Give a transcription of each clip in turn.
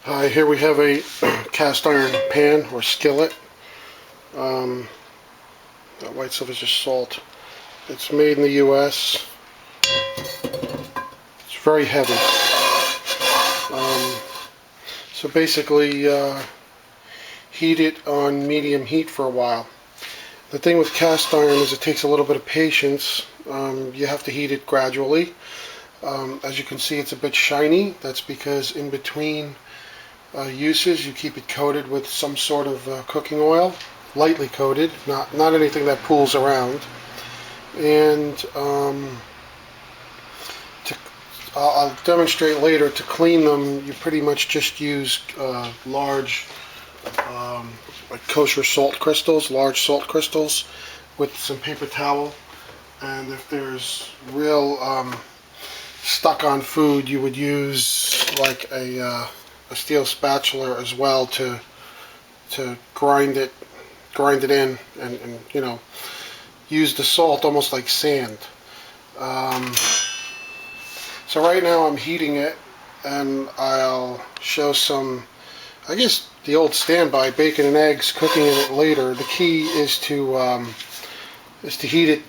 Here we have a cast iron pan or skillet. That white stuff is just salt. It's made in the U.S. It's very heavy. So basically, heat it on medium heat for a while. The thing with cast iron is it takes a little bit of patience. You have to heat it gradually. As you can see, it's a bit shiny. That's because in between uses you keep it coated with some sort of cooking oil, lightly coated, not anything that pools around. And I'll demonstrate later. To clean them, you pretty much just use large like kosher salt crystals, large salt crystals, with some paper towel. And if there's real stuck on food, you would use like a steel spatula as well to grind it in, and you know, use the salt almost like sand. So right now I'm heating it, and I'll show some, I guess, the old standby bacon and eggs, cooking in it later. The key is to heat it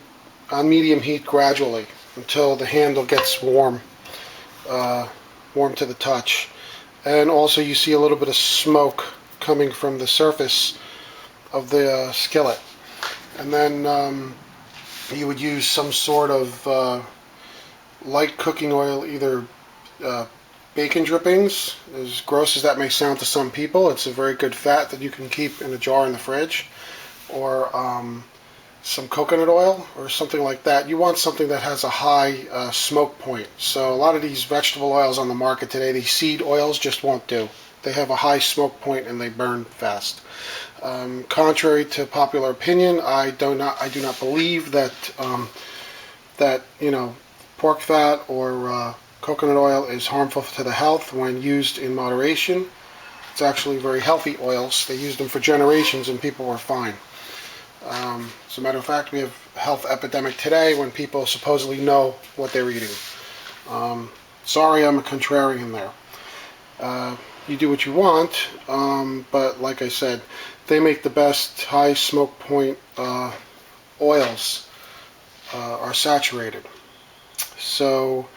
on medium heat gradually until the handle gets warm to the touch. And also you see a little bit of smoke coming from the surface of the skillet. And then you would use some sort of light cooking oil, either bacon drippings. As gross as that may sound to some people, it's a very good fat that you can keep in a jar in the fridge, or some coconut oil or something like that. You want something that has a high smoke point. So a lot of these vegetable oils on the market today, these seed oils, just won't do. They have a high smoke point and they burn fast. Contrary to popular opinion, I do not believe that pork fat or coconut oil is harmful to the health when used in moderation. It's actually very healthy oils. They used them for generations and people were fine. As a matter of fact, we have a health epidemic today when people supposedly know what they're eating. Sorry, I'm a contrarian there. You do what you want, but like I said, they make the best high smoke point oils, are saturated. So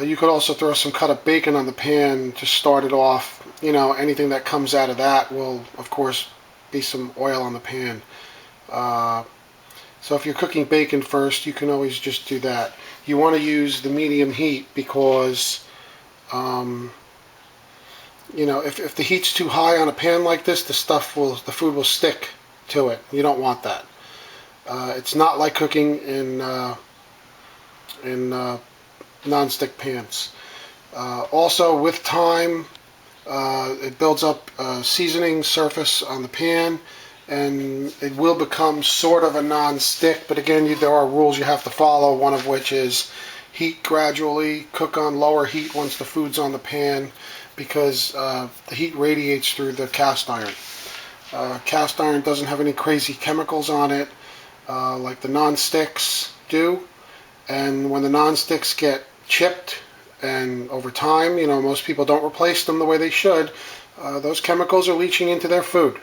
you could also throw some cut up bacon on the pan to start it off. You know, anything that comes out of that will, of course, be some oil on the pan. So if you're cooking bacon first, you can always just do that. You want to use the medium heat because, you know, if the heat's too high on a pan like this, the food will stick to it. You don't want that. It's not like cooking in non-stick pans. Also, with time, it builds up a seasoning surface on the pan, and it will become sort of a non-stick. But again, there are rules you have to follow, one of which is heat gradually, cook on lower heat once the food's on the pan, because the heat radiates through the cast iron. Cast iron doesn't have any crazy chemicals on it like the non-sticks do. And when the non-sticks get chipped, and over time, you know, most people don't replace them the way they should, those chemicals are leaching into their food.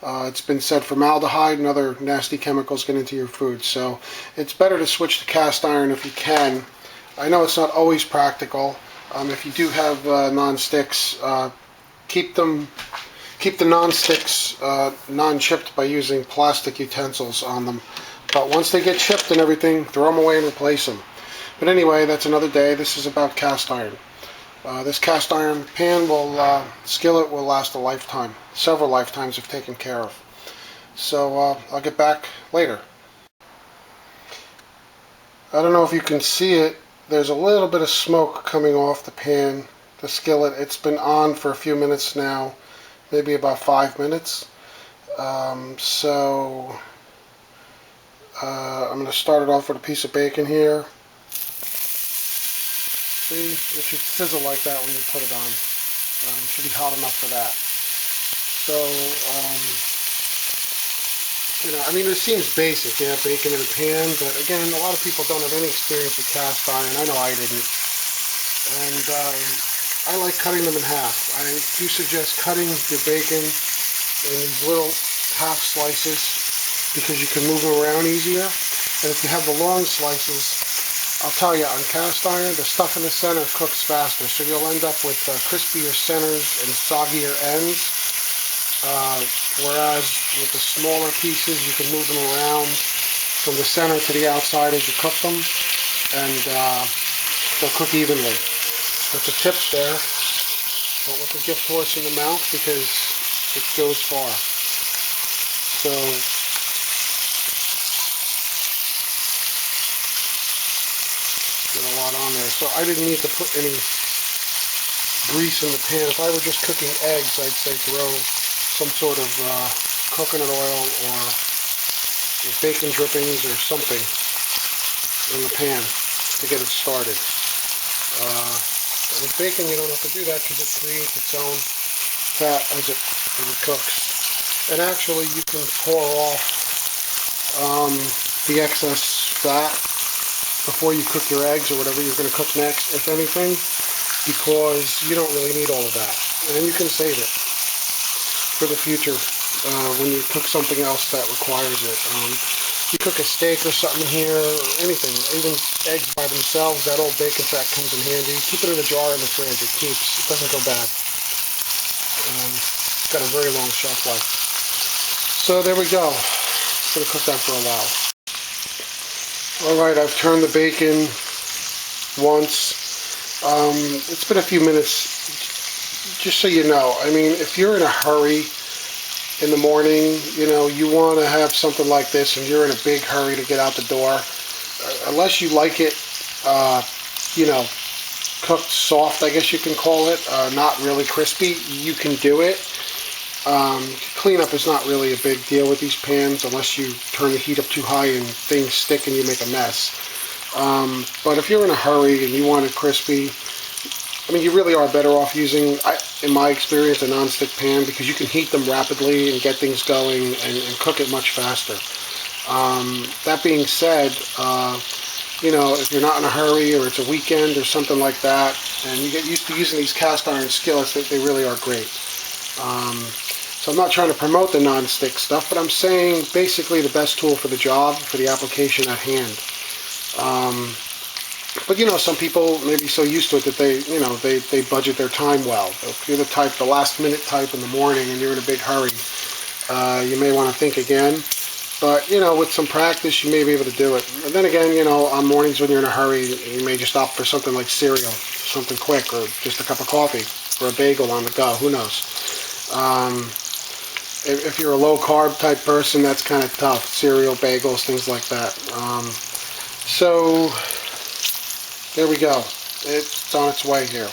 It's been said formaldehyde and other nasty chemicals get into your food. So it's better to switch to cast iron if you can. I know it's not always practical. If you do have non-sticks, keep the non-sticks non-chipped by using plastic utensils on them. But once they get chipped and everything, throw them away and replace them. But anyway, that's another day. This is about cast iron. This cast iron pan skillet will last a lifetime. Several lifetimes if taken care of. So I'll get back later. I don't know if you can see it. There's a little bit of smoke coming off the pan, the skillet. It's been on for a few minutes now, maybe about 5 minutes. I'm going to start it off with a piece of bacon here. See, it should sizzle like that when you put it on. It should be hot enough for that. So, you know, I mean, it seems basic, yeah, bacon in a pan, but again, a lot of people don't have any experience with cast iron. I know I didn't. And I like cutting them in half. I do suggest cutting your bacon in these little half slices because you can move them around easier. And if you have the long slices, I'll tell you, on cast iron, the stuff in the center cooks faster, so you'll end up with crispier centers and soggier ends. Whereas with the smaller pieces, you can move them around from the center to the outside as you cook them, and they'll cook evenly. But the tips there, don't let the gift horse in the mouth because it goes far. So get a lot on there. So I didn't need to put any grease in the pan. If I were just cooking eggs, I'd say throw some sort of coconut oil or bacon drippings or something in the pan to get it started. With bacon, you don't have to do that because it creates its own fat as it cooks. And actually, you can pour off the excess fat before you cook your eggs or whatever you're going to cook next, if anything, because you don't really need all of that. And you can save it for the future when you cook something else that requires it. You cook a steak or something here, or anything, even eggs by themselves, that old bacon fat comes in handy. Keep it in a jar in the fridge, it keeps, it doesn't go bad. It's got a very long shelf life. So there we go. I'm going to cook that for a while. Alright, I've turned the bacon once. It's been a few minutes, just so you know. I mean, if you're in a hurry in the morning, you know, you want to have something like this and you're in a big hurry to get out the door, unless you like it, you know, cooked soft, I guess you can call it, not really crispy, you can do it. Cleanup is not really a big deal with these pans unless you turn the heat up too high and things stick and you make a mess. But if you're in a hurry and you want it crispy, I mean, you really are better off using, in my experience, a non-stick pan because you can heat them rapidly and get things going and cook it much faster. That being said, you know, if you're not in a hurry or it's a weekend or something like that, and you get used to using these cast iron skillets, they really are great. So I'm not trying to promote the non-stick stuff, but I'm saying basically the best tool for the job, for the application at hand. But you know, some people may be so used to it that they budget their time well. If you're the last minute type in the morning and you're in a big hurry, you may want to think again. But you know, with some practice, you may be able to do it. And then again, you know, on mornings when you're in a hurry, you may just opt for something like cereal, something quick, or just a cup of coffee, or a bagel on the go. Who knows? If you're a low carb type person, that's kind of tough. Cereal, bagels, things like that. So there we go. It's on its way here.